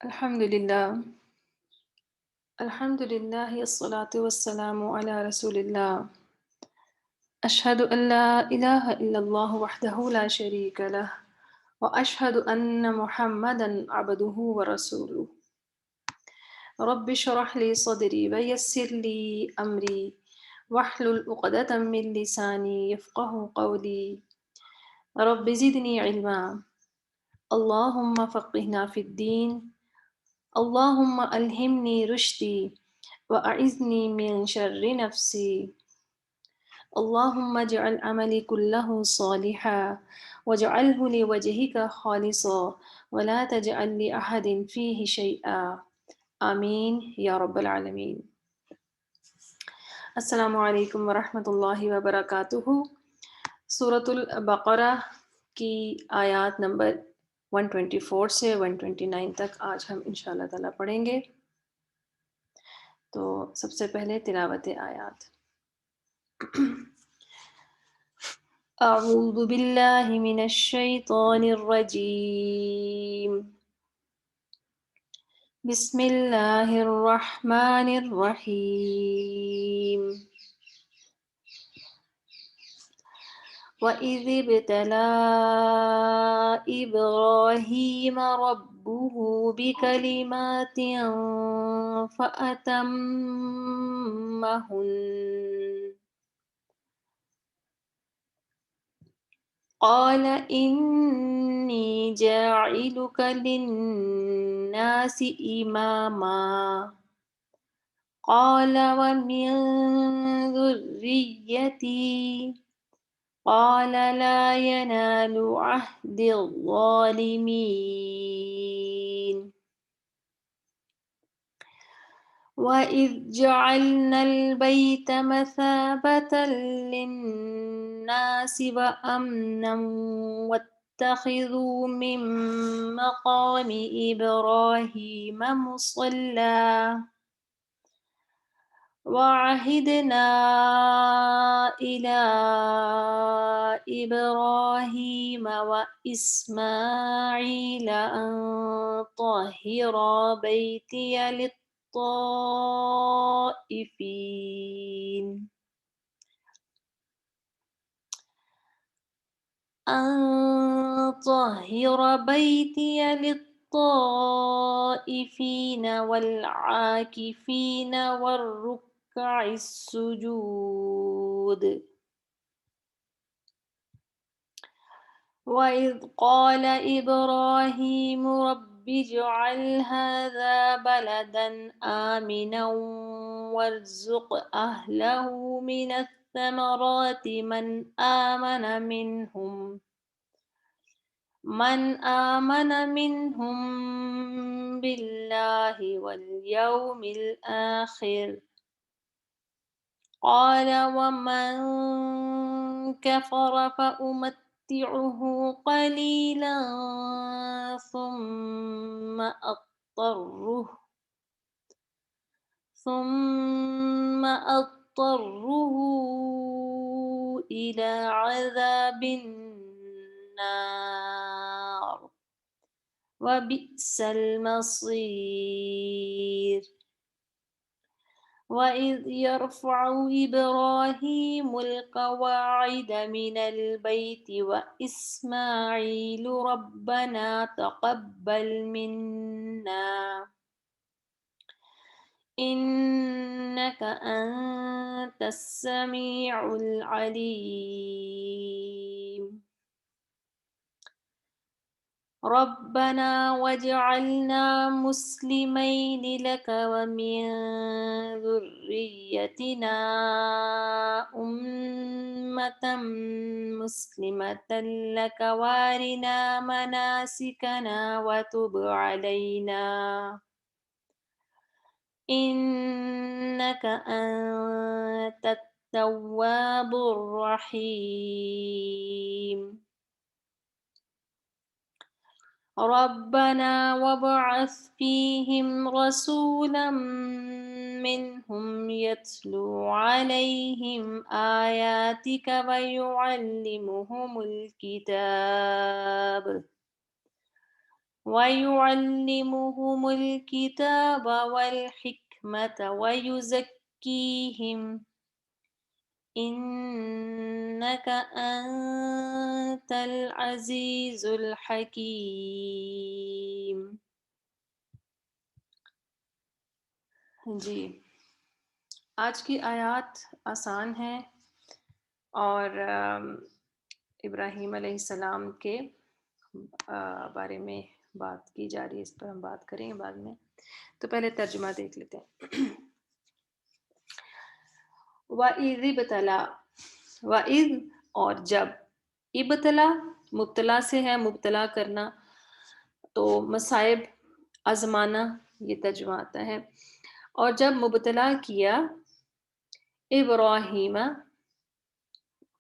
الحمد لله. الحمد لله الصلاة والسلام على رسول الله. أشهد أن لا إله إلا الله وحده لا شريك له، وأشهد أن محمدا عبده ورسوله. رب اشرح لي صدري ويسر لي أمري واحلل عقدة من لساني يفقه قولي. رب زدني علما. اللهم فقهنا في الدين. اللهم ألهمني رشدي وأعذني من شر نفسي. اللهم اجعل عملي كله صالحا واجعله لوجهك خالصا ولا تجعل لأحد فيه شيئا. آمین یا رب العالمین. السلام علیکم ورحمۃ اللہ وبرکاتہ. سورۃ البقرہ کی آیات نمبر 124 سے 129 تک آج ہم انشاءاللہ تعالیٰ پڑھیں گے. تو سب سے پہلے تلاوت آیات. اعوذ باللہ من الشیطان الرجیم. بسم اللہ الرحمن الرحیم. وَإِذِ ابْتَلَىٰ إِبْرَاهِيمَ رَبُّهُ بِكَلِمَاتٍ فَأَتَمَّهُنَّ قَالَ إِنِّي جَاعِلُكَ لِلنَّاسِ إِمَامًا قَالَ وَمِن ذُرِّيَّتِي قال لا ينال عهد الظالمين. وإذ جعلنا البيت مثابة للناس وأمنا واتخذوا من مقام إبراهيم مصلى وعهدنا إلى إبراهيم وإسماعيل أن طهرا بيتي للطائفين والعاكفين والركع السجود. وإذ قال إبراهيم رب اجعل هذا بلدا آمنا وارزق أهله من الثمرات من آمن منهم بالله واليوم الآخر. قال ومن كفر فأمتعه قليلا ثم أضطره إلى عذاب النار وبئس المصير. وإذ يرفع إبراهيم القواعد من البيت وإسماعيل ربنا تقبل منا إنك أنت السميع العليم. ربنا واجعلنا مسلمين لك ومن ذريتنا أمة مسلمة لك وارنا مناسكنا وتب علينا إنك أنت التواب الرحيم. ربنا وابعث فيهم رسولا منهم يتلو عليهم آياتك ويعلمهم الكتاب وَيُعَلِّمُهُمُ الْكِتَابَ وَالْحِكْمَةَ وَيُزَكِّيهِمْ إِنَّكَ أَنْتَ الْعَزِيزُ الْحَكِيمُ. جی، آج کی آیات آسان ہیں اور ابراہیم علیہ السلام کے بارے میں بات کی جا رہی ہے، اس پر ہم بات کریں گے بعد میں. تو پہلے ترجمہ دیکھ لیتے ہیں. وَإِذِ ابْتَلَى، وَإِذ اور جب، ابتلا مبتلا سے ہے مبتلا کرنا، تو مصائب آزمانا یہ ترجمہ آتا ہے. اور جب مبتلا کیا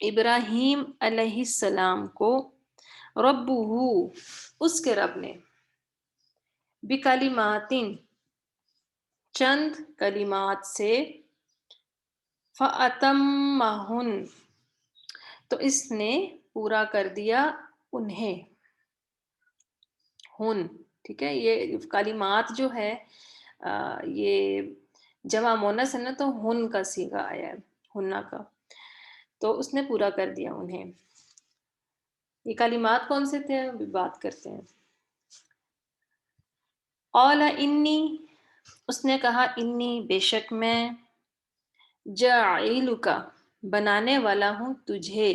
ابراہیم علیہ السلام کو، ربہ اس کے رب نے، بکلمات چند کلمات سے، فَأَتَمَّہُنْ تو اس نے پورا کر دیا انہیں، ہن، ٹھیک ہے. یہ کلمات جو ہے یہ جمع مونس ہے نا، تو ہن کا صیغہ آیا ہے، ہنہ کا، تو اس نے پورا کر دیا انہیں. یہ کلمات کون سے تھے ابھی بات کرتے ہیں. قال انی، اس نے کہا، انی بے شک میں، جاعلک بنانے والا ہوں تجھے،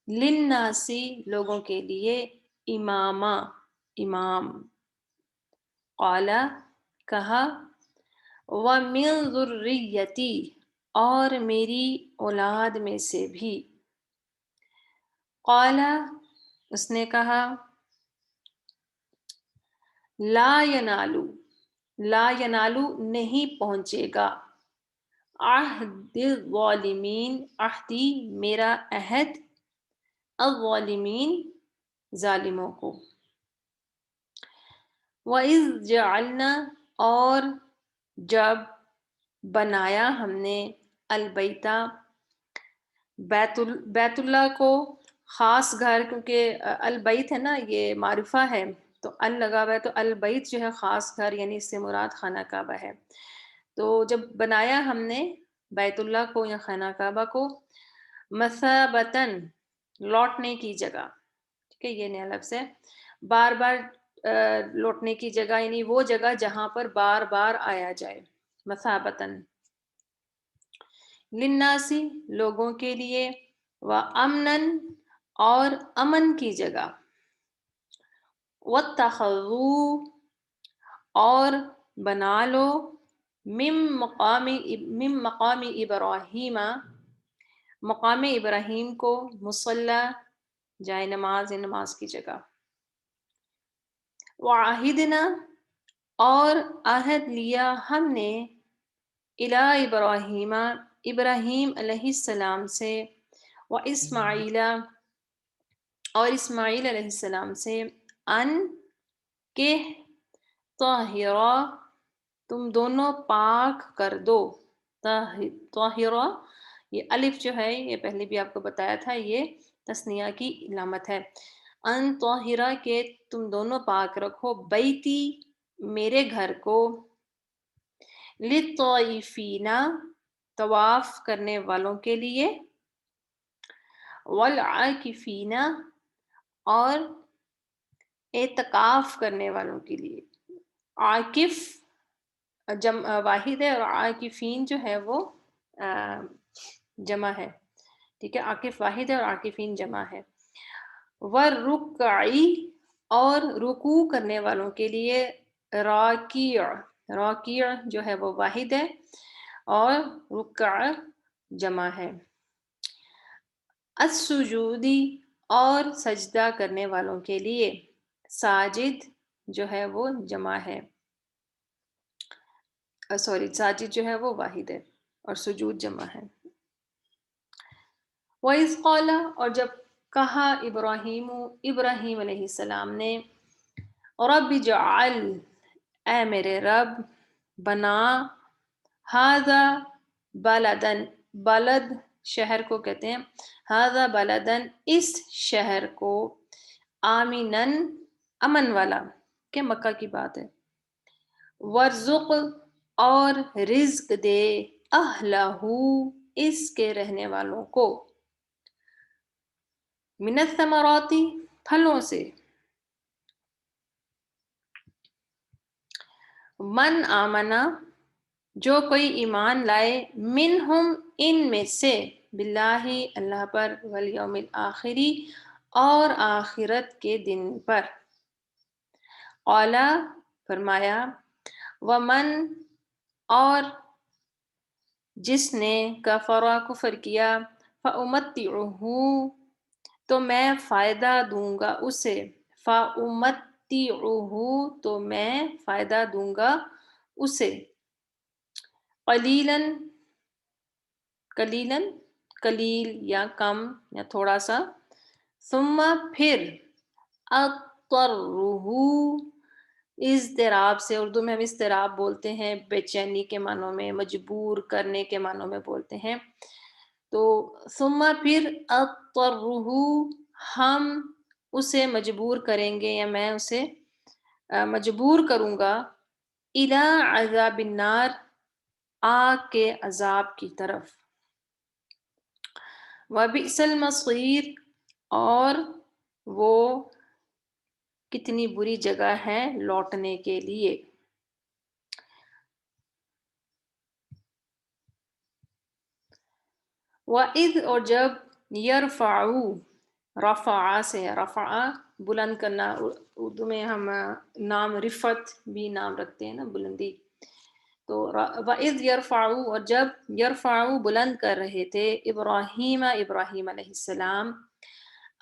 للناسی لوگوں کے لیے، اماما امام. قال کہا، وَمِن ذُرِّيَّتِي اور میری اولاد میں سے بھی. قال اس نے کہا، لا ینالو، لا ینالو نہیں پہنچے گا، عہد الظالمین عہدی میرا عہد، الظالمین ظالموں کو. وَإِذْ جَعَلْنَا اور جب بنایا ہم نے، البیتا بیت اللہ کو، خاص گھر، کیونکہ البیت ہے نا یہ معرفہ ہے تو لگا ہوا ہے، تو البیت جو ہے خاص گھر، یعنی اس سے مراد خانہ کعبہ ہے. تو جب بنایا ہم نے بیت اللہ کو یا خانہ کعبہ کو، مثابتاً لوٹنے کی جگہ، ٹھیک ہے، یہ نیا لفظ ہے، بار بار لوٹنے کی جگہ، یعنی وہ جگہ جہاں پر بار بار آیا جائے، مثابتاً، للناسی لوگوں کے لیے، وَأَمْنًا اور امن کی جگہ، وَاتَّخَذُوا اور بنا لو، من مقام ابراہیم مقام ابراہیم کو، مصلی جائے نماز، نماز کی جگہ. وعہدنا اور عہد لیا ہم نے، الی ابراہیم ابراہیم علیہ السلام سے، واسماعیل اور اسماعیل علیہ السلام سے، ان کہ طاہرا تم دونوں پاک کر دو. طاہرہ یہ الف جو ہے یہ پہلے بھی آپ کو بتایا تھا، یہ تثنیہ کی علامت ہے. ان طاہرہ کہ تم دونوں پاک رکھو، بیتی میرے گھر کو، للطائفین طواف کرنے والوں کے لیے، والعاکفین اور اعتکاف کرنے والوں کے لیے. عاکف واحد ہے اور عاکفین جو ہے وہ جمع ہے، ٹھیک ہے، عاکف واحد ہے اور عاکفین جمع ہے. والرکعی اور رکوع کرنے والوں کے لیے، راکیع راکیع جو ہے وہ واحد ہے اور رکع جمع ہے. السجودی اور سجدہ کرنے والوں کے لیے، ساجد جو ہے وہ جمع ہے، ساجد جو ہے وہ واحد ہے اور سجود جمع ہے. وَإِذْ قَالَ اور جب کہا ابراہیم علیہ السلام نے، رب اجعل اے میرے رب، بنا، ھذا بلدن بلد شہر کو کہتے ہیں، ھذا بلدن اس شہر کو، آمینن امن والا، کہ مکہ کی بات ہے. ورزق اور رزق دے اہلہ اس کے رہنے والوں کو من الثمرات پھلوں سے. من آمنا جو کوئی ایمان لائے منہم ان میں سے باللہ اللہ پر والیوم الآخری اور آخرت کے دن پر. قالا فرمایا ومن اور جس نے کفر کفر کیا فأمتعہ تو میں فائدہ دوں گا اسے. فأمتعہ تو میں فائدہ دوں گا اسے. قلیلاً قلیلاً قلیل یا کم یا تھوڑا سا. ثم پھر اضطرہ اضطراب سے اردو میں ہم اضطراب بولتے ہیں بے چینی کے معنوں میں، مجبور کرنے کے معنوں میں بولتے ہیں. تو ثم پھر اضطرہ ہم اسے مجبور کریں گے یا میں اسے مجبور کروں گا الی عذاب النار آگ کے عذاب کی طرف. وبئس المصیر اور وہ کتنی بری جگہ ہے لوٹنے کے لیے. وَإِذْ اور جب یرفعو رفع سے رفع بلند کرنا، اردو میں ہم نام رفعت بھی نام رکھتے ہیں نا بلندی. تو وَإِذْ یرفعو اور جب یرفعو بلند کر رہے تھے ابراہیم علیہ السلام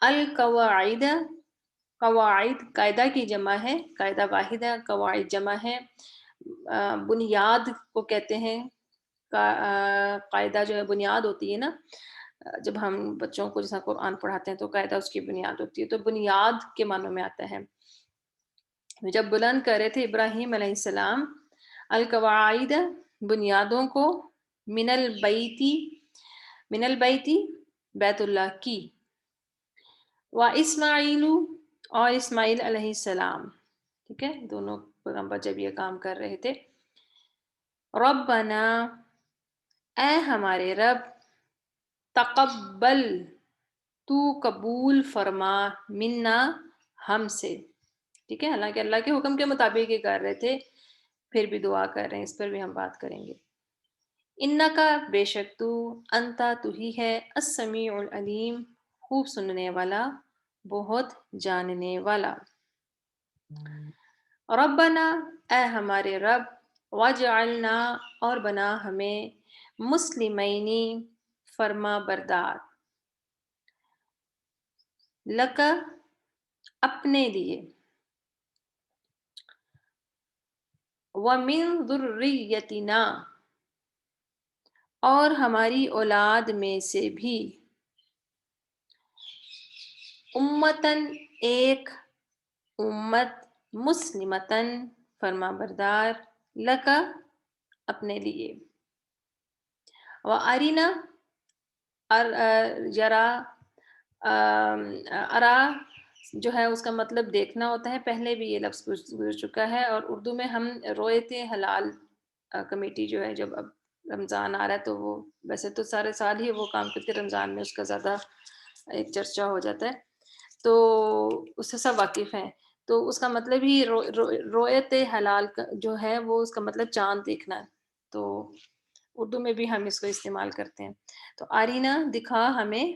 القواعد قواعد قاعدہ کی جمع ہے، قاعدہ واحدہ، قواعد جمع ہے. بنیاد کو کہتے ہیں. قاعدہ جو ہے بنیاد ہوتی ہے نا، جب ہم بچوں کو جیسا قرآن پڑھاتے ہیں تو قاعدہ اس کی بنیاد ہوتی ہے، تو بنیاد کے معنوں میں آتا ہے. جب بلند کر رہے تھے ابراہیم علیہ السلام القواعد بنیادوں کو من البیتی بیت اللہ کی. واسماعیل اور اسماعیل علیہ السلام، ٹھیک ہے، دونوں پیغمبر جب یہ کام کر رہے تھے. ربنا اے ہمارے رب تقبل تو قبول فرما منا ہم سے. ٹھیک ہے، حالانکہ اللہ کے حکم کے مطابق یہ کر رہے تھے، پھر بھی دعا کر رہے ہیں، اس پر بھی ہم بات کریں گے. انکا بے شک تو انتا تو ہی ہے السمیع العلیم خوب سننے والا بہت جاننے والا. ربنا اے ہمارے رب وجعلنا اور بنا ہمیں مسلمینی فرما بردار لک اپنے لیے ومن ذریتنا اور ہماری اولاد میں سے بھی امتن ایک امت مسلمتن فرما بردار لکا اپنے لیے. وَأَرِنَا یرا ارا جو ہے اس کا مطلب دیکھنا ہوتا ہے، پہلے بھی یہ لفظ گزر چکا ہے. اور اردو میں ہم رویت حلال کمیٹی جو ہے جب اب رمضان آ رہا ہے تو وہ ویسے تو سارے سال ہی وہ کام کرتے، رمضان میں اس کا زیادہ ایک چرچا ہو جاتا ہے، تو اس سے سب واقف ہیں. تو اس کا مطلب ہی رویت حلال جو ہے وہ اس کا مطلب چاند دیکھنا ہے، تو اردو میں بھی ہم اس کو استعمال کرتے ہیں. تو آرینا دکھا ہمیں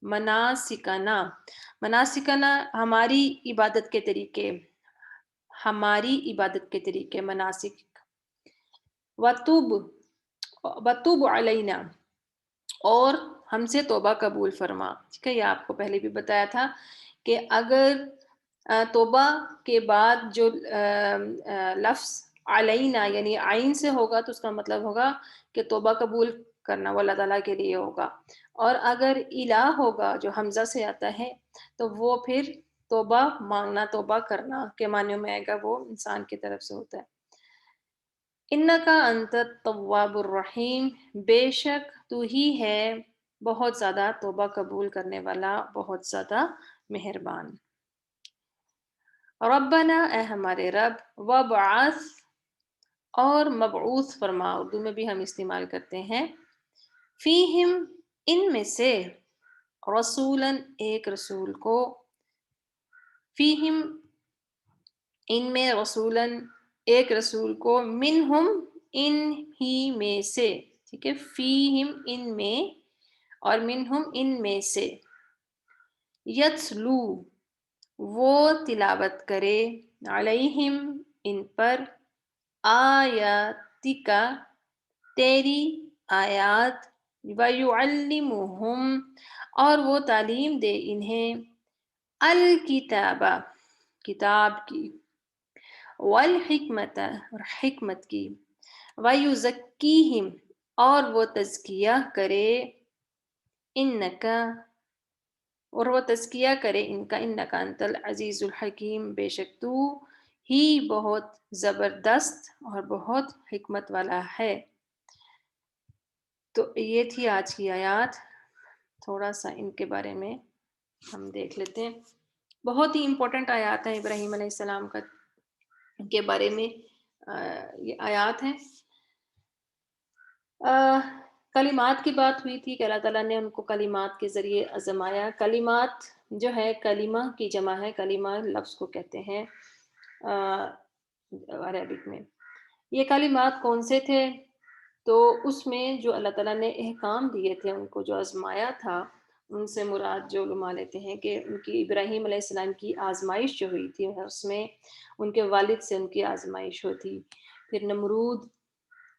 مناسکنا ہماری عبادت کے طریقے، مناسک. وتوب علینا اور ہم سے توبہ قبول فرما. ٹھیک ہے، یہ آپ کو پہلے بھی بتایا تھا کہ اگر توبہ کے بعد جو لفظ علینا یعنی عین سے ہوگا تو اس کا مطلب ہوگا کہ توبہ قبول کرنا وہ اللہ تعالیٰ کے لیے ہوگا. اور اگر الہ ہوگا جو حمزہ سے آتا ہے تو وہ پھر توبہ مانگنا، توبہ کرنا کے معنی میں آئے گا، وہ انسان کی طرف سے ہوتا ہے. انکا انت التواب الرحیم بے شک تو ہی ہے بہت زیادہ توبہ قبول کرنے والا، بہت زیادہ مہربان. ربنا اے ہمارے رب، وابعث اور مبعوث فرما اردو میں بھی ہم استعمال کرتے ہیں، فیہم ان میں سے، رسولاً ایک رسول کو، فیہم ان میں، رسولاً ایک رسول کو، منہم ان ہی میں سے، ٹھیک ہے، فیہم ان میں اور منہم ان میں سے، یتلو وہ تلاوت کرے، علیہم ان پر، آیاتکا تیری آیات، ویعلمہم اور وہ تعلیم دے انہیں، الکتابہ کتاب کی، والحکمت اور حکمت کی، ویزکیہم اور وہ تزکیہ کرے، انکا اور وہ تزکیہ کرے ان کا، انکا انت العزیز الحکیم بے شک تو ہی بہت زبردست اور بہت حکمت والا ہے۔ تو یہ تھی آج کی آیات، تھوڑا سا ان کے بارے میں ہم دیکھ لیتے ہیں۔ بہت ہی امپورٹنٹ آیات ہیں ابراہیم علیہ السلام کا کے بارے میں یہ آیات ہیں۔ کلمات کی بات ہوئی تھی کہ اللہ تعالیٰ نے ان کو کلمات کے ذریعے آزمایا۔ کلمات جو ہے، کلمہ کی جمع ہے، کلمہ لفظ کو کہتے ہیں عربک میں۔ یہ کلمات کون سے تھے؟ تو اس میں جو اللہ تعالیٰ نے احکام دیے تھے، ان کو جو آزمایا تھا، ان سے مراد جو علماء لیتے ہیں کہ ان کی ابراہیم علیہ السلام کی آزمائش جو ہوئی تھی، اس میں ان کے والد سے ان کی آزمائش ہوتی، پھر نمرود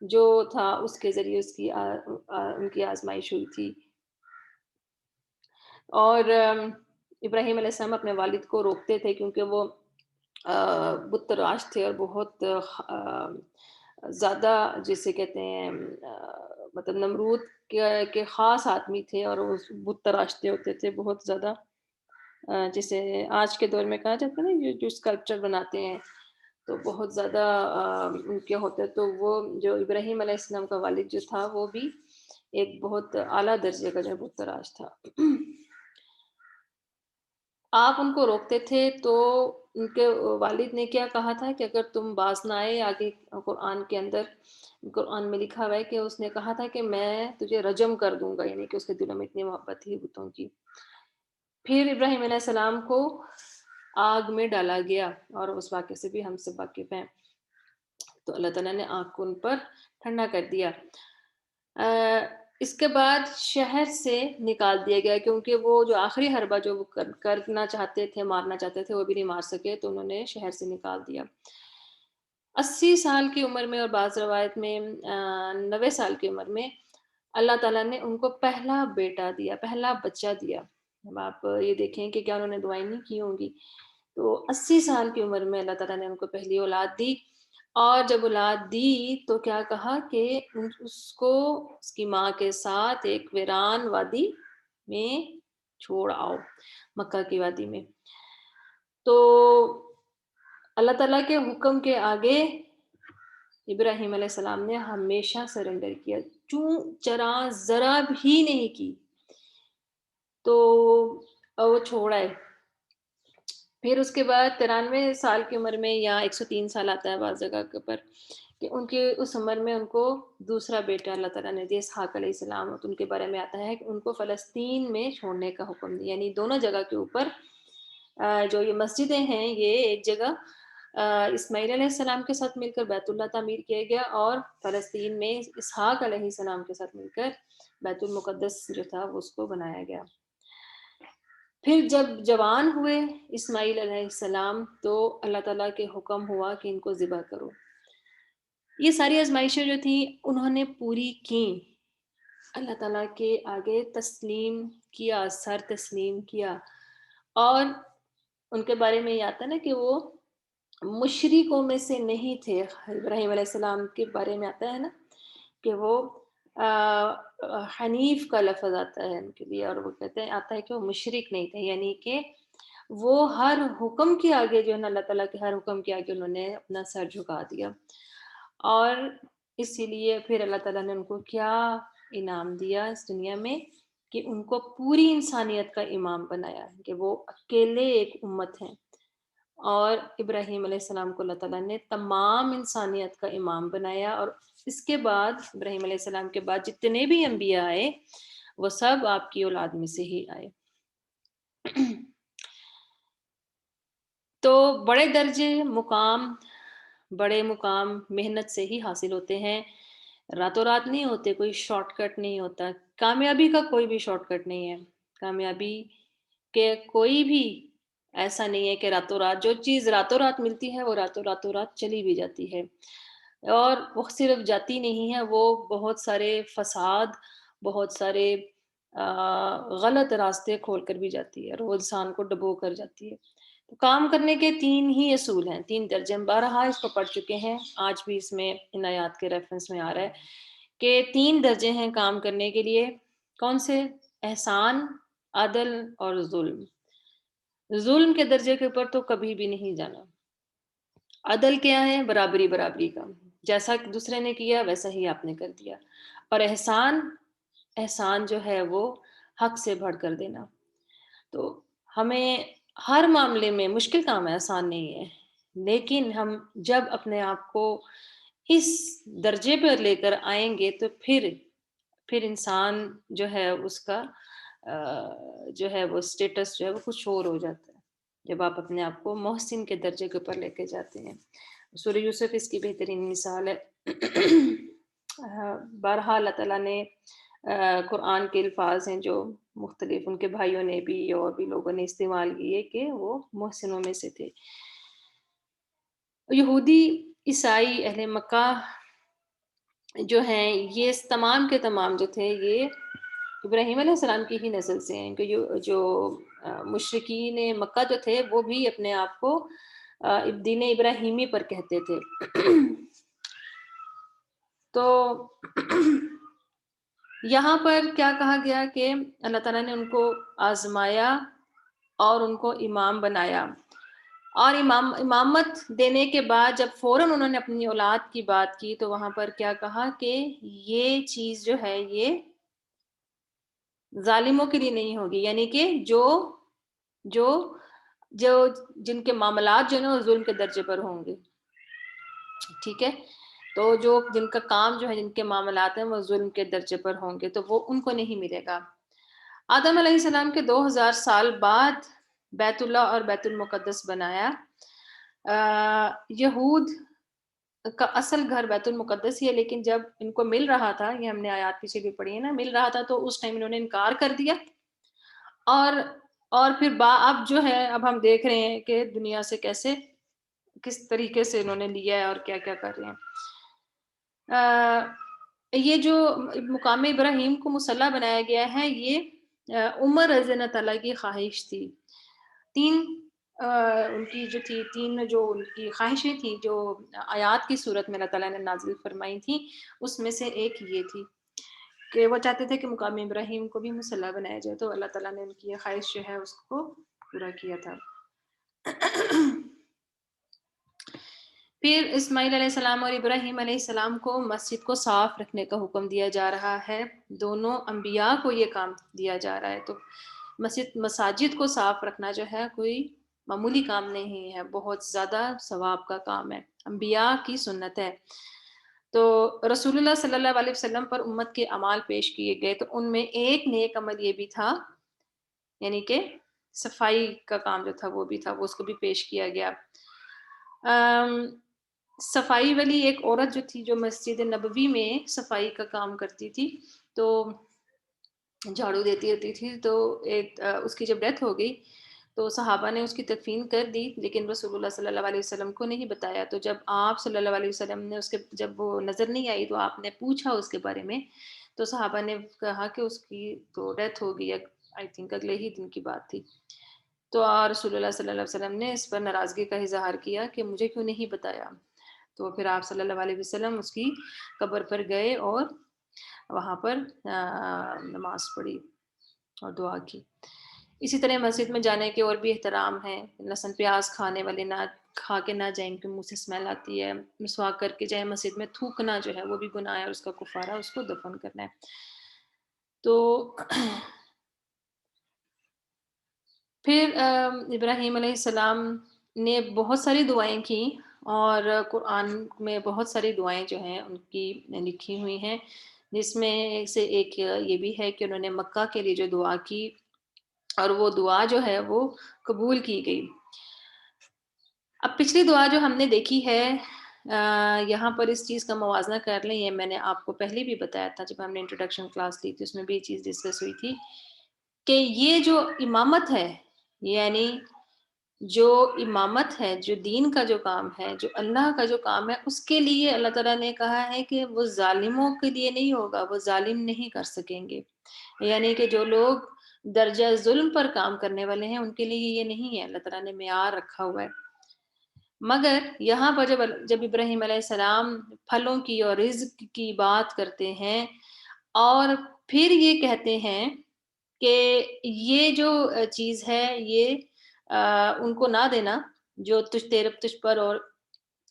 جو تھا اس کے ذریعے ان کی آزمائش ہوئی تھی، اور ابراہیم علیہ السلام اپنے والد کو روکتے تھے کیونکہ وہ بت پرست تھے اور بہت زیادہ جسے کہتے ہیں مطلب نمرود کے خاص آدمی تھے، اور وہ بت تراشتے ہوتے تھے بہت زیادہ، جسے آج کے دور میں کہا جاتا ہے نا جو اسکلپچر بناتے ہیں، تو بہت زیادہ ان کے ہوتے، تو وہ جو ابراہیم علیہ السلام کا والد جو تھا وہ بھی ایک بہت اعلیٰ درجے کا جو بت تراش تھا۔ آپ ان کو روکتے تھے تو ان کے والد نے کیا کہا تھا کہ اگر تم باز نہ آئے، آگے قرآن کے اندر، قرآن میں لکھا ہوا ہے کہ اس نے کہا تھا کہ میں تجھے رجم کر دوں گا، یعنی کہ اس کے دلوں میں اتنی محبت تھی بتوں کی۔ پھر ابراہیم علیہ السلام کو آگ میں ڈالا گیا، اور اس واقعے سے بھی ہم سب واقف ہیں، تو اللہ تعالیٰ نے آگ کو ان پر ٹھنڈا کر دیا۔ اس کے بعد شہر سے نکال دیا گیا، کیونکہ وہ جو آخری حربہ جو وہ کرنا چاہتے تھے، مارنا چاہتے تھے، وہ بھی نہیں مار سکے، تو انہوں نے شہر سے نکال دیا۔ 80 سال کی عمر میں، اور بعض روایت میں 90 سال کی عمر میں، اللہ تعالیٰ نے ان کو پہلا بیٹا دیا، پہلا بچہ دیا۔ اب آپ یہ دیکھیں کہ کیا انہوں نے دعائیں نہیں کی ہوں گی۔ تو 80 سال کی عمر میں اللہ تعالیٰ نے ان کو پہلی اولاد دی، اور جب اولاد دی تو کیا کہا کہ اس کو اس کی ماں کے ساتھ ایک ویران وادی میں چھوڑ آؤ، مکہ کی وادی میں۔ تو اللہ تعالیٰ کے حکم کے آگے ابراہیم علیہ السلام نے ہمیشہ سرنڈر کیا، چوں چرا ذرا بھی نہیں کی، تو وہ چھوڑ آئے۔ پھر اس کے بعد 93 سال کی عمر میں، یا 103 سال آتا ہے بعض جگہ کے پر، کہ ان کے اس عمر میں ان کو دوسرا بیٹا اللہ تعالیٰ نے دیا، اسحاق علیہ السلام۔ ان کے بارے میں آتا ہے کہ ان کو فلسطین میں چھوڑنے کا حکم دیا، یعنی دونوں جگہ کے اوپر جو یہ مسجدیں ہیں، یہ ایک جگہ اسماعیل علیہ السلام کے ساتھ مل کر بیت اللہ تعمیر کیا گیا، اور فلسطین میں اسحاق علیہ السلام کے ساتھ مل کر بیت المقدس جو تھا اس کو بنایا گیا۔ پھر جب جوان ہوئے اسماعیل علیہ السلام، تو اللہ تعالیٰ کے حکم ہوا کہ ان کو ذبح کرو۔ یہ ساری آزمائشیں جو تھیں انہوں نے پوری کی، اللہ تعالیٰ کے آگے تسلیم کیا، سر تسلیم کیا، اور ان کے بارے میں یہ آتا ہے نا کہ وہ مشرکوں میں سے نہیں تھے۔ ابراہیم علیہ السلام کے بارے میں آتا ہے نا کہ وہ حنیف کا لفظ آتا ہے ان کے لیے، اور وہ کہتے ہیں آتا ہے کہ وہ مشرک نہیں تھے، یعنی کہ وہ ہر حکم کے آگے جو ہے نا، اللہ تعالیٰ کے ہر حکم کے آگے انہوں نے اپنا سر جھکا دیا، اور اسی لیے پھر اللہ تعالیٰ نے ان کو کیا انعام دیا اس دنیا میں، کہ ان کو پوری انسانیت کا امام بنایا، کہ وہ اکیلے ایک امت ہیں، اور ابراہیم علیہ السلام کو اللہ تعالیٰ نے تمام انسانیت کا امام بنایا، اور اس کے بعد ابراہیم علیہ السلام کے بعد جتنے بھی انبیاء آئے وہ سب آپ کی اولاد میں سے ہی آئے۔ تو بڑے درجے بڑے مقام محنت سے ہی حاصل ہوتے ہیں، راتوں رات نہیں ہوتے، کوئی شارٹ کٹ نہیں ہوتا۔ کامیابی کا کوئی بھی شارٹ کٹ نہیں ہے، کامیابی کے کوئی بھی ایسا نہیں ہے کہ راتوں رات جو چیز راتوں رات ملتی ہے وہ راتوں رات چلی بھی جاتی ہے، اور وہ صرف جاتی نہیں ہے، وہ بہت سارے فساد، بہت سارے غلط راستے کھول کر بھی جاتی ہے، اور وہ انسان کو ڈبو کر جاتی ہے۔ تو کام کرنے کے تین ہی اصول ہیں، تین درجے، ہم بارہا اس کو پڑھ چکے ہیں، آج بھی اس میں ان آیات کے ریفرنس میں آ رہا ہے کہ تین درجے ہیں کام کرنے کے لیے۔ کون سے؟ احسان، عدل اور ظلم۔ ظلم کے درجے کے اوپر تو کبھی بھی نہیں جانا۔ عدل کیا ہے؟ برابری برابری کا، جیسا دوسرے نے کیا ویسا ہی آپ نے کر دیا۔ اور احسان جو ہے وہ حق سے بڑھ کر دینا۔ تو ہمیں ہر معاملے میں، مشکل کام ہے، آسان نہیں ہے، لیکن ہم جب اپنے آپ کو اس درجے پر لے کر آئیں گے تو پھر انسان جو ہے اس کا جو ہے وہ سٹیٹس جو ہے وہ کچھ اور ہو جاتا ہے جب آپ اپنے آپ کو محسن کے درجے کے اوپر لے کے جاتے ہیں۔ سورہ یوسف اس کی بہترین مثال ہے۔ بارہا اللہ تعالیٰ نے قرآن کے الفاظ ہیں جو مختلف ان کے بھائیوں نے بھی اور بھی لوگوں نے استعمال کیے کہ وہ محسنوں میں سے تھے۔ یہودی، عیسائی، اہل مکہ جو ہیں، یہ تمام کے تمام جو تھے یہ ابراہیم علیہ السلام کی ہی نسل سے ہیں، کہ جو مشرکین مکہ جو تھے وہ بھی اپنے آپ کو دین ابراہیمی پر کہتے تھے۔ تو یہاں پر کیا کہا گیا کہ اللہ تعالیٰ نے ان کو آزمایا اور ان کو امام بنایا، اور امامت دینے کے بعد جب فوراً انہوں نے اپنی اولاد کی بات کی تو وہاں پر کیا کہا کہ یہ چیز جو ہے یہ ظالموں کے لیے نہیں ہوگی، یعنی کہ جو جن کے معاملات جو ہے نا وہ ظلم کے درجے پر ہوں گے، ٹھیک ہے، تو جن کا کام جو ہے، جن کے معاملات ہیں وہ ظلم کے درجے پر ہوں گے تو وہ ان کو نہیں ملے گا۔ آدم علیہ السلام کے 2000 سال بعد بیت اللہ اور بیت المقدس بنایا۔ یہود کا اصل گھر بیت المقدس ہی ہے، لیکن جب ان کو مل رہا تھا، یہ ہم نے آیات پیچھے بھی پڑھی ہے نا، مل رہا تھا تو اس ٹائم انہوں نے انکار کر دیا، اور پھر اب جو ہے اب ہم دیکھ رہے ہیں کہ دنیا سے کس طریقے سے انہوں نے لیا ہے اور کیا کیا کر رہے ہیں۔ یہ جو مقام ابراہیم کو مصلی بنایا گیا ہے، یہ عمر رضی اللہ تعالیٰ کی خواہش تھی۔ ان کی جو تھی، جو ان کی خواہشیں تھیں جو آیات کی صورت میں اللہ تعالیٰ نے نازل فرمائی تھیں، اس میں سے ایک یہ تھی کہ وہ چاہتے تھے کہ مقام ابراہیم کو بھی مصلی بنایا جائے، تو اللہ تعالیٰ نے ان کی یہ خواہش جو ہے اس کو پورا کیا تھا۔ پھر اسماعیل علیہ السلام اور ابراہیم علیہ السلام کو مسجد کو صاف رکھنے کا حکم دیا جا رہا ہے، دونوں انبیاء کو یہ کام دیا جا رہا ہے۔ تو مساجد کو صاف رکھنا جو ہے کوئی معمولی کام نہیں ہے، بہت زیادہ ثواب کا کام ہے، انبیاء کی سنت ہے۔ تو رسول اللہ صلی اللہ علیہ وسلم پر امت کے اعمال پیش کیے گئے، تو ان میں ایک نیک عمل یہ بھی تھا، یعنی کہ صفائی کا کام جو تھا وہ بھی تھا، وہ اس کو بھی پیش کیا گیا۔ صفائی والی ایک عورت جو تھی، جو مسجد نبوی میں صفائی کا کام کرتی تھی، تو جھاڑو دیتی ہوتی تھی، تو اس کی جب ڈیتھ ہو گئی تو صحابہ نے اس کی تدفین کر دی، لیکن رسول اللہ صلی اللہ علیہ وسلم کو نہیں بتایا۔ تو جب آپ صلی اللہ علیہ وسلم نے جب وہ نظر نہیں آئی تو آپ نے پوچھا اس کے بارے میں، تو صحابہ نے کہا کہ اس کی تو ڈیتھ ہو گئی، آئی تھنک اگلے ہی دن کی بات تھی۔ تو رسول اللہ صلی اللہ علیہ وسلم نے اس پر ناراضگی کا اظہار کیا کہ مجھے کیوں نہیں بتایا۔ تو پھر آپ صلی اللہ علیہ وسلم اس کی قبر پر گئے اور وہاں پر نماز پڑھی اور دعا کی۔ اسی طرح مسجد میں جانے کے اور بھی احترام ہیں، لہسن پیاز کھانے والے کھا کے نہ جائیں کہ منہ سے اسمیل آتی ہے، مسواک کر کے جائیں، مسجد میں تھوکنا جو ہے وہ بھی گناہ ہے، اور اس کا کفارہ اس کو دفن کرنا ہے۔ تو پھر ابراہیم علیہ السلام نے بہت ساری دعائیں کی، اور قرآن میں بہت ساری دعائیں جو ہیں ان کی لکھی ہوئی ہیں، جس میں سے ایک یہ بھی ہے کہ انہوں نے مکہ کے لیے جو دعا کی، اور وہ دعا جو ہے وہ قبول کی گئی۔ اب پچھلی دعا جو ہم نے دیکھی ہے، یہاں پر اس چیز کا موازنہ کر لیں، یہ میں نے آپ کو پہلے بھی بتایا تھا جب ہم نے انٹروڈکشن کلاس لی تھی، اس میں بھی یہ چیز ڈسکس ہوئی تھی کہ یہ جو امامت ہے، یعنی جو امامت ہے، جو دین کا جو کام ہے، جو اللہ کا جو کام ہے، اس کے لیے اللہ تعالیٰ نے کہا ہے کہ وہ ظالموں کے لیے نہیں ہوگا، وہ ظالم نہیں کر سکیں گے، یعنی کہ جو لوگ درجہ ظلم پر کام کرنے والے ہیں ان کے لیے یہ نہیں ہے، اللہ تعالیٰ نے معیار رکھا ہوا ہے۔ مگر یہاں پر جب ابراہیم علیہ السلام پھلوں کی اور رزق کی بات کرتے ہیں، اور پھر یہ کہتے ہیں کہ یہ جو چیز ہے یہ ان کو نہ دینا جو تجھ پر اور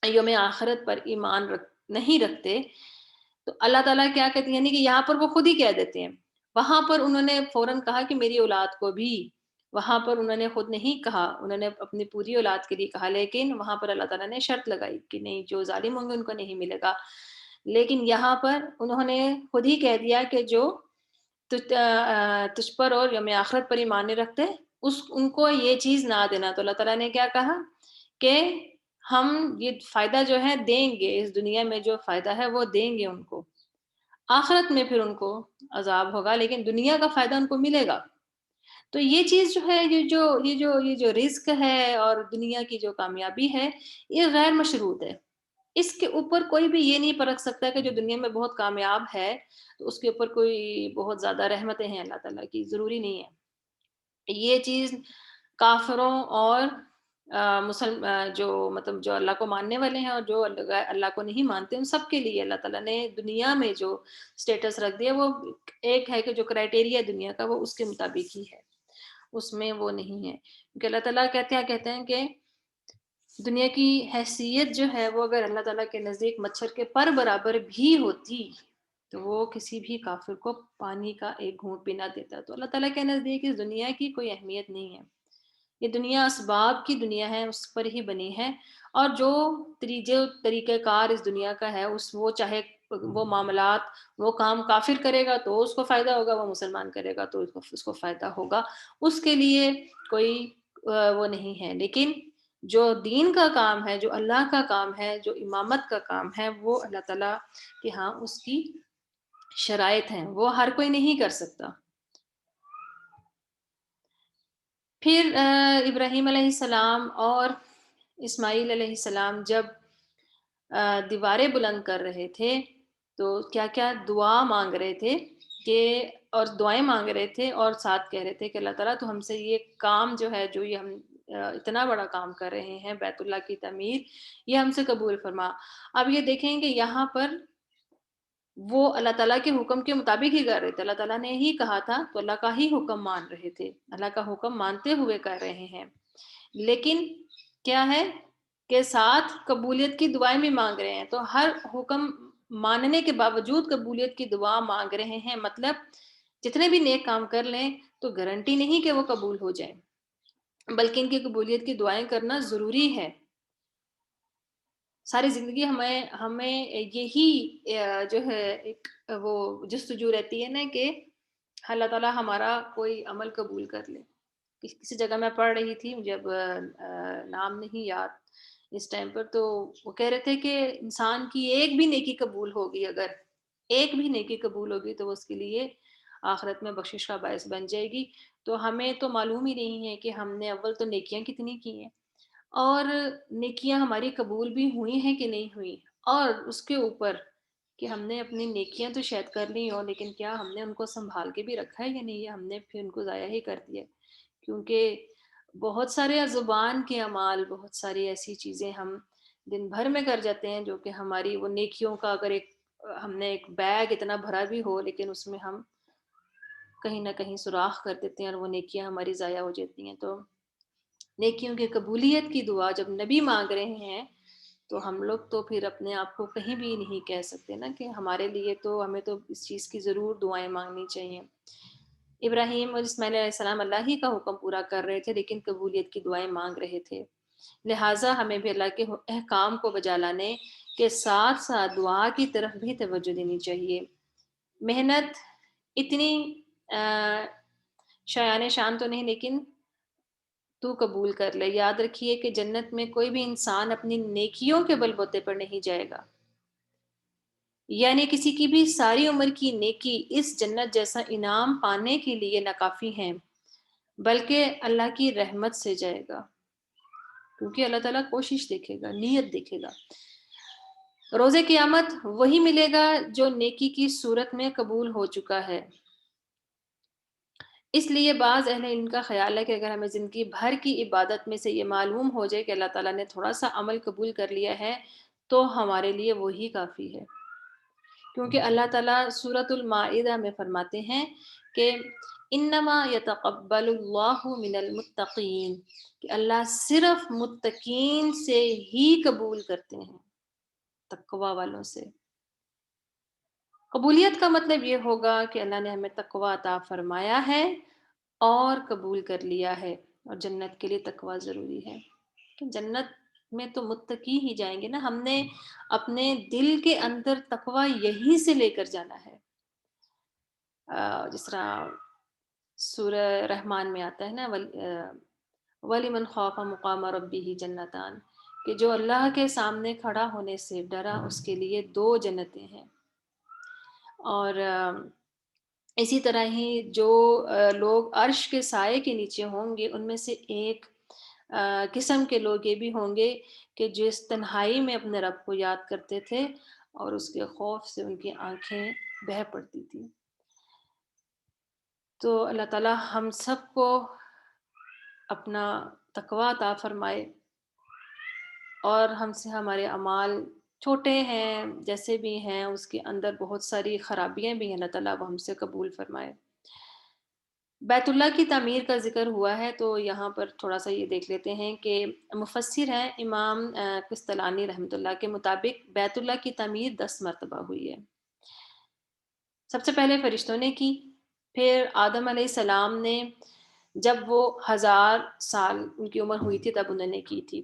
یوم آخرت پر ایمان نہیں رکھتے، تو اللہ تعالیٰ کیا کہتے ہیں، یعنی کہ یہاں پر وہ خود ہی کہہ دیتے ہیں، وہاں پر انہوں نے فوراً کہا کہ میری اولاد کو بھی، وہاں پر انہوں نے خود نہیں کہا، انہوں نے اپنی پوری اولاد کے لیے کہا، لیکن وہاں پر اللہ تعالیٰ نے شرط لگائی کہ نہیں، جو ظالم ہوں گے ان کو نہیں ملے گا۔ لیکن یہاں پر انہوں نے خود ہی کہہ دیا کہ جو تجھ پر اور یوم آخرت پر ایمان نہیں رکھتے، ان کو یہ چیز نہ دینا۔ تو اللہ تعالیٰ نے کیا کہا کہ ہم یہ فائدہ جو ہے دیں گے، اس دنیا میں جو فائدہ ہے وہ دیں گے ان کو، آخرت میں پھر ان کو عذاب ہوگا، لیکن دنیا کا فائدہ ان کو ملے گا۔ تو یہ چیز جو ہے، یہ جو رزق ہے اور دنیا کی جو کامیابی ہے، یہ غیر مشروط ہے۔ اس کے اوپر کوئی بھی یہ نہیں پرکھ سکتا کہ جو دنیا میں بہت کامیاب ہے تو اس کے اوپر کوئی بہت زیادہ رحمتیں ہیں اللہ تعالیٰ کی، ضروری نہیں ہے۔ یہ چیز کافروں اور جو مطلب جو اللہ کو ماننے والے ہیں اور جو اللہ کو نہیں مانتے، ان سب کے لیے اللہ تعالیٰ نے دنیا میں جو سٹیٹس رکھ دیا، وہ ایک ہے کہ جو کرائٹیریا دنیا کا وہ اس کے مطابق ہی ہے، اس میں وہ نہیں ہے، کیونکہ اللہ تعالیٰ کہتے ہیں کہ دنیا کی حیثیت جو ہے وہ اگر اللہ تعالیٰ کے نزدیک مچھر کے پر برابر بھی ہوتی تو وہ کسی بھی کافر کو پانی کا ایک گھونٹ بھی نہ دیتا۔ تو اللہ تعالیٰ کے نزدیک اس دنیا کی کوئی اہمیت نہیں ہے، یہ دنیا اسباب کی دنیا ہے، اس پر ہی بنی ہے، اور جو طریقہ کار اس دنیا کا ہے، وہ چاہے وہ معاملات، وہ کام کافر کرے گا تو اس کو فائدہ ہوگا، وہ مسلمان کرے گا تو اس کو فائدہ ہوگا، اس کے لیے کوئی وہ نہیں ہے۔ لیکن جو دین کا کام ہے، جو اللہ کا کام ہے، جو امامت کا کام ہے، وہ اللہ تعالیٰ کے ہاں اس کی شرائط ہیں، وہ ہر کوئی نہیں کر سکتا۔ پھر ابراہیم علیہ السلام اور اسماعیل علیہ السلام جب دیواریں بلند کر رہے تھے تو کیا کیا دعا مانگ رہے تھے کہ، اور دعائیں مانگ رہے تھے، اور ساتھ کہہ رہے تھے کہ اللہ تعالیٰ تو ہم سے یہ کام جو ہے، جو یہ ہم اتنا بڑا کام کر رہے ہیں بیت اللہ کی تعمیر، یہ ہم سے قبول فرما۔ اب یہ دیکھیں کہ یہاں پر وہ اللہ تعالیٰ کے حکم کے مطابق ہی کر رہے تھے، اللہ تعالیٰ نے ہی کہا تھا تو اللہ کا ہی حکم مان رہے تھے، اللہ کا حکم مانتے ہوئے کر رہے ہیں، لیکن کیا ہے کہ ساتھ قبولیت کی دعائیں بھی مانگ رہے ہیں۔ تو ہر حکم ماننے کے باوجود قبولیت کی دعا مانگ رہے ہیں، مطلب جتنے بھی نیک کام کر لیں تو گارنٹی نہیں کہ وہ قبول ہو جائیں، بلکہ ان کی قبولیت کی دعائیں کرنا ضروری ہے۔ ساری زندگی ہمیں یہی جو ہے ایک وہ جستجو رہتی ہے نا کہ اللہ تعالیٰ ہمارا کوئی عمل قبول کر لے۔ کسی جگہ میں پڑھ رہی تھی، مجھے اب نام نہیں یاد اس ٹائم پر، تو وہ کہہ رہے تھے کہ انسان کی ایک بھی نیکی قبول ہوگی، اگر ایک بھی نیکی قبول ہوگی تو وہ اس کے لیے آخرت میں بخشش کا باعث بن جائے گی۔ تو ہمیں تو معلوم ہی نہیں ہے کہ ہم نے اول تو نیکیاں کتنی کی ہیں، اور نیکیاں ہماری قبول بھی ہوئی ہیں کہ نہیں ہوئی، اور اس کے اوپر کہ ہم نے اپنی نیکیاں تو شاید کر لی ہوں، لیکن کیا ہم نے ان کو سنبھال کے بھی رکھا ہے یا نہیں، یا ہم نے پھر ان کو ضائع ہی کر دیا۔ کیونکہ بہت سارے زبان کے اعمال، بہت ساری ایسی چیزیں ہم دن بھر میں کر جاتے ہیں جو کہ ہماری وہ نیکیوں کا، اگر ہم نے ایک بیگ اتنا بھرا بھی ہو لیکن اس میں ہم کہیں نہ کہیں سوراخ کر دیتے ہیں اور وہ نیکیاں ہماری ضائع ہو جاتی ہیں۔ تو نیکیوں کی قبولیت کی دعا جب نبی مانگ رہے ہیں تو ہم لوگ تو پھر اپنے آپ کو کہیں بھی نہیں کہہ سکتے نا کہ ہمارے لیے تو، ہمیں تو اس چیز کی ضرور دعائیں مانگنی چاہیے۔ ابراہیم اور اسماعیل علیہ السلام اللہ ہی کا حکم پورا کر رہے تھے لیکن قبولیت کی دعائیں مانگ رہے تھے۔ لہٰذا ہمیں بھی اللہ کے احکام کو بجا لانے کے ساتھ ساتھ دعا کی طرف بھی توجہ دینی چاہیے۔ محنت اتنی شایان شان تو نہیں، لیکن تو قبول کر لے۔ یاد رکھیے کہ جنت میں کوئی بھی انسان اپنی نیکیوں کے بل بوتے پر نہیں جائے گا، یعنی کسی کی بھی ساری عمر کی نیکی اس جنت جیسا انعام پانے کے لیے ناکافی ہیں، بلکہ اللہ کی رحمت سے جائے گا، کیونکہ اللہ تعالیٰ کوشش دیکھے گا، نیت دیکھے گا۔ روز قیامت وہی ملے گا جو نیکی کی صورت میں قبول ہو چکا ہے۔ اس لیے بعض اہل علم کا خیال ہے کہ اگر ہمیں زندگی بھر کی عبادت میں سے یہ معلوم ہو جائے کہ اللہ تعالیٰ نے تھوڑا سا عمل قبول کر لیا ہے تو ہمارے لیے وہی کافی ہے، کیونکہ اللہ تعالیٰ سورۃ المائدہ میں فرماتے ہیں کہ انما یتقبل اللہ من المتقین، کہ اللہ صرف متقین سے ہی قبول کرتے ہیں، تقوی والوں سے۔ قبولیت کا مطلب یہ ہوگا کہ اللہ نے ہمیں تقوی عطا فرمایا ہے اور قبول کر لیا ہے، اور جنت کے لیے تقوی ضروری ہے کہ جنت میں تو متقی ہی جائیں گے نا۔ ہم نے اپنے دل کے اندر تقوی یہی سے لے کر جانا ہے، جس طرح سورہ رحمان میں آتا ہے نا، وَلِمَنْ خَافَ مُقَامَ رَبِّهِ جَنَّتَانِ، کہ جو اللہ کے سامنے کھڑا ہونے سے ڈرا اس کے لیے 2 جنتیں ہیں۔ اور اسی طرح ہی جو لوگ عرش کے سائے کے نیچے ہوں گے ان میں سے ایک قسم کے لوگ یہ بھی ہوں گے کہ جس تنہائی میں اپنے رب کو یاد کرتے تھے اور اس کے خوف سے ان کی آنکھیں بہہ پڑتی تھی۔ تو اللہ تعالی ہم سب کو اپنا تقوی عطا فرمائے، اور ہم سے ہمارے اعمال چھوٹے ہیں جیسے بھی ہیں، اس کے اندر بہت ساری خرابیاں بھی ہیں، اللہ تعالیٰ وہ ہم سے قبول فرمائے۔ بیت اللہ کی تعمیر کا ذکر ہوا ہے تو یہاں پر تھوڑا سا یہ دیکھ لیتے ہیں کہ مفسر ہیں امام قسطلانی رحمۃ اللہ کے مطابق بیت اللہ کی تعمیر 10 مرتبہ ہوئی ہے۔ سب سے پہلے فرشتوں نے کی، پھر آدم علیہ السلام نے جب وہ 1000 سال ان کی عمر ہوئی تھی تب انہوں نے کی تھی۔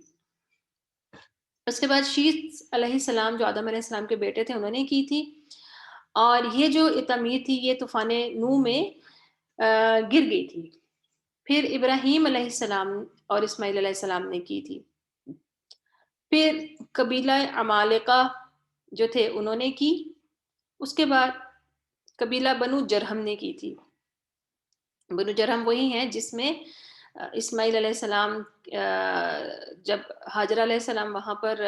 اس کے بعد شیث علیہ السلام جو آدم علیہ السلام کے بیٹے تھے انہوں نے کی تھی، اور یہ جو تعمیر تھی یہ طوفان نوح میں گر گئی تھی۔ پھر ابراہیم علیہ السلام اور اسماعیل علیہ السلام نے کی تھی۔ پھر قبیلہ عمالقہ جو تھے انہوں نے کی۔ اس کے بعد قبیلہ بنو جرہم نے کی تھی۔ بنو جرہم وہی ہیں جس میں اسماعیل علیہ السلام جب حاجرہ علیہ السلام وہاں پر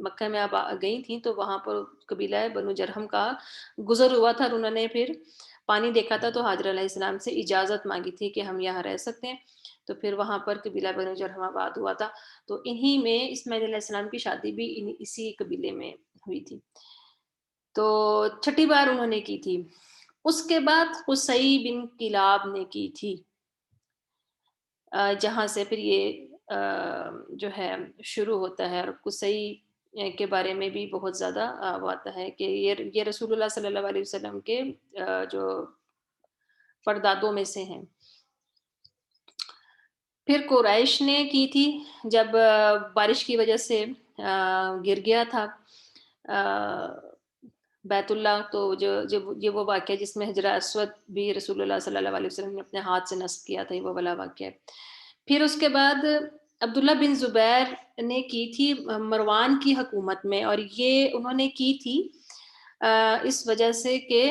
مکہ میں گئی تھیں تو وہاں پر قبیلہ بنو جرہم کا گزر ہوا تھا، اور انہوں نے پھر پانی دیکھا تھا تو حاجرہ علیہ السلام سے اجازت مانگی تھی کہ ہم یہاں رہ سکتے ہیں، تو پھر وہاں پر قبیلہ بنو جرہم آباد ہوا تھا۔ تو انہی میں اسماعیل علیہ السلام کی شادی بھی اسی قبیلے میں ہوئی تھی، تو 6ٹھی بار انہوں نے کی تھی۔ اس کے بعد قصی بن کلاب نے کی تھی، جہاں سے پھر یہ جو ہے شروع ہوتا ہے، اور قصی کے بارے میں بھی بہت زیادہ وہ آتا ہے کہ یہ رسول اللہ صلی اللہ علیہ وسلم کے جو پردادوں میں سے ہیں۔ پھر قریش نے کی تھی جب بارش کی وجہ سے گر گیا تھا بیت اللہ، تو یہ وہ واقعہ جس میں حجر اسود بھی رسول اللہ صلی اللہ علیہ وسلم نے اپنے ہاتھ سے نصب کیا تھا، یہ وہ والا واقعہ ہے۔ پھر اس کے بعد عبداللہ بن زبیر نے کی تھی مروان کی حکومت میں، اور یہ انہوں نے کی تھی اس وجہ سے کہ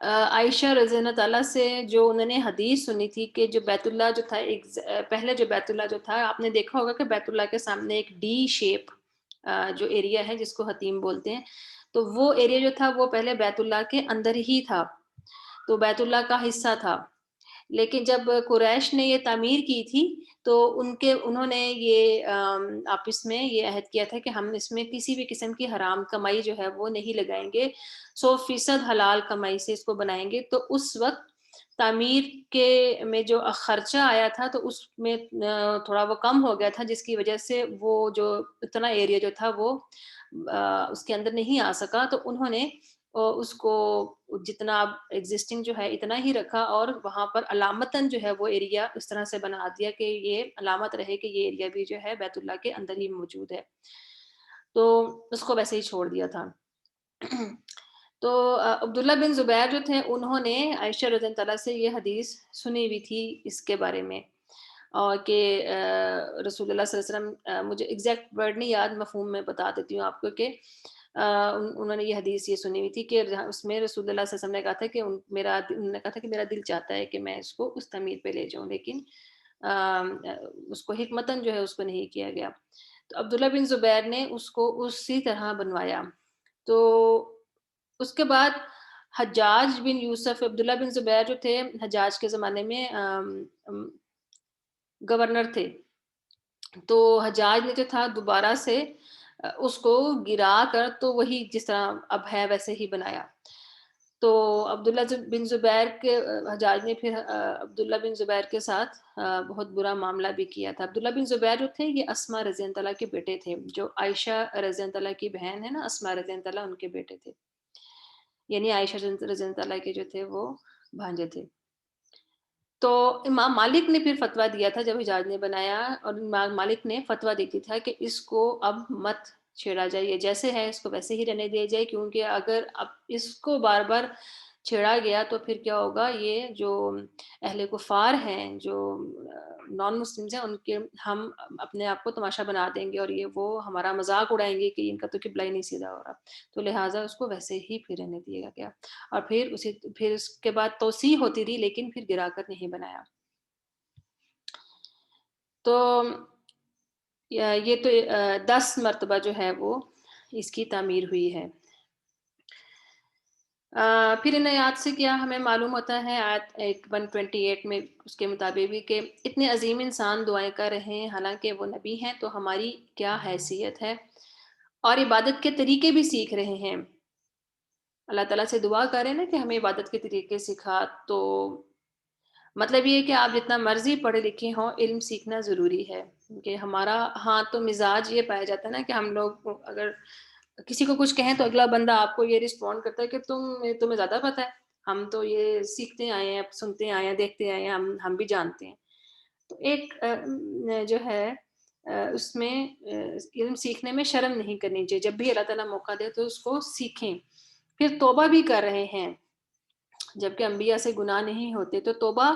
عائشہ رضی اللہ تعالیٰ سے جو انہوں نے حدیث سنی تھی کہ جو بیت اللہ جو تھا، پہلے جو بیت اللہ جو تھا، آپ نے دیکھا ہوگا کہ بیت اللہ کے سامنے ایک ڈی شیپ جو ایریا ہے جس کو حتیم بولتے ہیں، تو وہ ایریا جو تھا وہ پہلے بیت اللہ کے اندر ہی تھا، تو بیت اللہ کا حصہ تھا۔ لیکن جب قریش نے یہ تعمیر کی تھی تو انہوں نے یہ آپس میں یہ عہد کیا تھا کہ ہم اس میں کسی بھی قسم کی حرام کمائی جو ہے وہ نہیں لگائیں گے، 100% حلال کمائی سے اس کو بنائیں گے۔ تو اس وقت تعمیر کے میں جو خرچہ آیا تھا تو اس میں تھوڑا وہ کم ہو گیا تھا، جس کی وجہ سے وہ جو اتنا ایریا جو تھا وہ اس کے اندر نہیں آ سکا، تو انہوں نے اس کو جتنا ایگزسٹنگ جو ہے اتنا ہی رکھا، اور وہاں پر علامتاً جو ہے وہ ایریا اس طرح سے بنا دیا کہ یہ علامت رہے کہ یہ ایریا بھی جو ہے بیت اللہ کے اندر ہی موجود ہے، تو اس کو ویسے ہی چھوڑ دیا تھا۔ تو عبداللہ بن زبیر جو تھے انہوں نے عائشہ رضی اللہ عنہا سے یہ حدیث سنی ہوئی تھی اس کے بارے میں، اور کہ رسول اللہ صلی اللہ علیہ وسلم، مجھے ایگزیکٹ ورڈ نہیں یاد، مفہوم میں بتا دیتی ہوں آپ کو، کہ انہوں نے یہ حدیث یہ سنی ہوئی تھی کہ اس میں رسول اللہ صلی اللہ علیہ وسلم نے کہا تھا کہ انہوں نے کہا تھا کہ میرا دل چاہتا ہے کہ میں اس کو اس تعمیر پہ لے جاؤں، لیکن اس کو حکمتاً جو ہے اس کو نہیں کیا گیا۔ تو عبداللہ بن زبیر نے اس کو اسی طرح بنوایا۔ تو اس کے بعد حجاج بن یوسف، عبداللہ بن زبیر جو تھے حجاج کے زمانے میں گورنر تھے، تو حجاج نے جو تھا دوبارہ سے اس کو گرا کر تو وہی جس طرح اب ہے ویسے ہی بنایا۔ تو عبداللہ بن زبیر کے حجاج نے پھر عبداللہ بن زبیر کے ساتھ بہت برا معاملہ بھی کیا تھا۔ عبداللہ بن زبیر جو تھے یہ اسماء رضی اللہ عنہا کے بیٹے تھے، جو عائشہ رضی اللہ عنہا کی بہن ہے نا، اسماء رضی اللہ عنہا ان کے بیٹے تھے، یعنی عائشہ رضی اللہ عنہا کے جو تھے وہ بھانجے تھے۔ تو امام مالک نے پھر فتویٰ دیا تھا جب حجاج نے بنایا، اور امام مالک نے فتویٰ دی تھا کہ اس کو اب مت چھیڑا جائے، یہ جیسے ہے اس کو ویسے ہی رہنے دیا جائے، کیونکہ اگر اب اس کو بار بار چھیڑا گیا تو پھر کیا ہوگا، یہ جو اہل کفار ہیں، جو نان مسلمز ہیں، ان کے ہم اپنے آپ کو تماشا بنا دیں گے، اور یہ وہ ہمارا مذاق اڑائیں گے کہ ان کا تو قبلہ ہی نہیں سیدھا ہو رہا، تو لہٰذا اس کو ویسے ہی پھر رہنے دیا گیا، اور پھر اس کے بعد توسیع ہوتی رہی، لیکن پھر گرا کر نہیں بنایا۔ تو یہ تو 10 مرتبہ جو ہے وہ اس کی تعمیر ہوئی ہے۔ پھر ان آیات سے کیا ہمیں معلوم ہوتا ہے، آیت 128 میں اس کے مطابق بھی کہ اتنے عظیم انسان دعائیں کر رہے ہیں حالانکہ وہ نبی ہیں، تو ہماری کیا حیثیت ہے، اور عبادت کے طریقے بھی سیکھ رہے ہیں۔ اللہ تعالیٰ سے دعا کریں نا کہ ہمیں عبادت کے طریقے سکھا، تو مطلب یہ ہے کہ آپ جتنا مرضی پڑھے لکھے ہوں، علم سیکھنا ضروری ہے، کہ ہمارا ہاں تو مزاج یہ پایا جاتا ہے نا کہ ہم لوگ اگر کسی کو کچھ کہیں تو اگلا بندہ آپ کو یہ رسپونڈ کرتا ہے کہ تمہیں زیادہ پتہ ہے، ہم تو یہ سیکھتے آئے ہیں، سنتے آئے ہیں، دیکھتے آئے ہیں، ہم بھی جانتے ہیں۔ تو ایک جو ہے اس میں علم سیکھنے میں شرم نہیں کرنی چاہیے، جب بھی اللہ تعالیٰ موقع دے تو اس کو سیکھیں۔ پھر توبہ بھی کر رہے ہیں، جبکہ انبیاء سے گناہ نہیں ہوتے، تو توبہ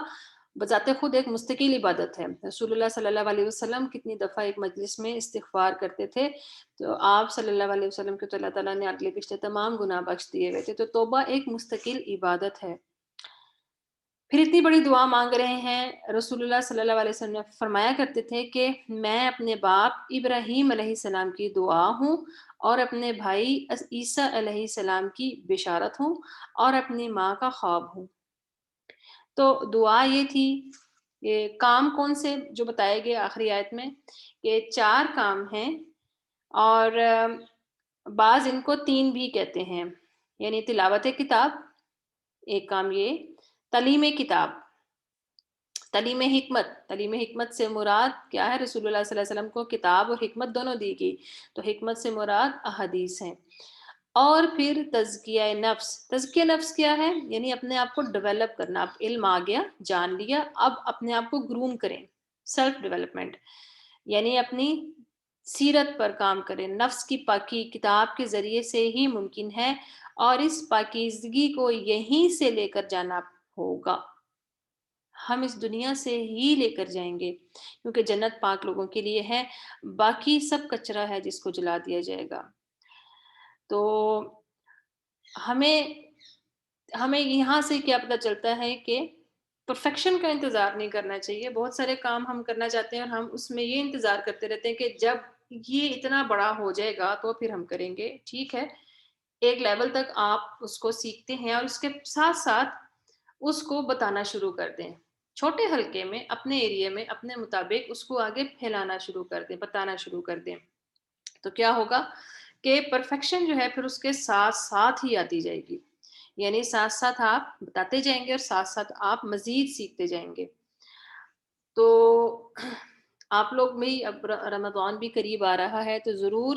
بذات خود ایک مستقل عبادت ہے۔ رسول اللہ صلی اللہ علیہ وسلم کتنی دفعہ ایک مجلس میں استغفار کرتے تھے، تو آپ صلی اللہ علیہ وسلم کے تو اللہ تعالیٰ نے اگلے پچھلے تمام گناہ بخش دیے ہوئے تھے، تو توبہ ایک مستقل عبادت ہے۔ پھر اتنی بڑی دعا مانگ رہے ہیں، رسول اللہ صلی اللہ علیہ وسلم فرمایا کرتے تھے کہ میں اپنے باپ ابراہیم علیہ السلام کی دعا ہوں، اور اپنے بھائی عیسیٰ علیہ السلام کی بشارت ہوں، اور اپنی ماں کا خواب ہوں۔ تو دعا یہ تھی۔ یہ کام کون سے جو بتائے گئے آخری آیت میں، یہ 4 کام ہیں، اور بعض ان کو 3 بھی کہتے ہیں، یعنی تلاوت کتاب ایک کام، یہ تعلیم کتاب، تعلیم حکمت سے مراد کیا ہے، رسول اللہ صلی اللہ علیہ وسلم کو کتاب اور حکمت دونوں دی گئی، تو حکمت سے مراد احادیث ہیں۔ اور پھر تزکیہ نفس کیا ہے، یعنی اپنے آپ کو ڈیولپ کرنا، اب علم آ گیا، جان لیا، اب اپنے آپ کو گروم کریں، سیلف ڈیولپمنٹ، یعنی اپنی سیرت پر کام کریں۔ نفس کی پاکی کتاب کے ذریعے سے ہی ممکن ہے، اور اس پاکیزگی کو یہیں سے لے کر جانا ہوگا، ہم اس دنیا سے ہی لے کر جائیں گے، کیونکہ جنت پاک لوگوں کے لیے ہے، باقی سب کچرا ہے جس کو جلا دیا جائے گا۔ تو ہمیں یہاں سے کیا پتہ چلتا ہے کہ پرفیکشن کا انتظار نہیں کرنا چاہیے۔ بہت سارے کام ہم کرنا چاہتے ہیں اور ہم اس میں یہ انتظار کرتے رہتے ہیں کہ جب یہ اتنا بڑا ہو جائے گا تو پھر ہم کریں گے۔ ٹھیک ہے، ایک لیول تک آپ اس کو سیکھتے ہیں، اور اس کے ساتھ ساتھ اس کو بتانا شروع کر دیں، چھوٹے حلقے میں، اپنے ایریے میں، اپنے مطابق اس کو آگے پھیلانا شروع کر دیں، بتانا شروع کر دیں، تو کیا ہوگا کہ پرفیکشن جو ہے پھر اس کے ساتھ ساتھ ہی آتی جائے گی، یعنی ساتھ ساتھ آپ بتاتے جائیں گے اور ساتھ ساتھ آپ مزید سیکھتے جائیں گے۔ تو آپ لوگ بھی اب رمضان بھی قریب آ رہا ہے، تو ضرور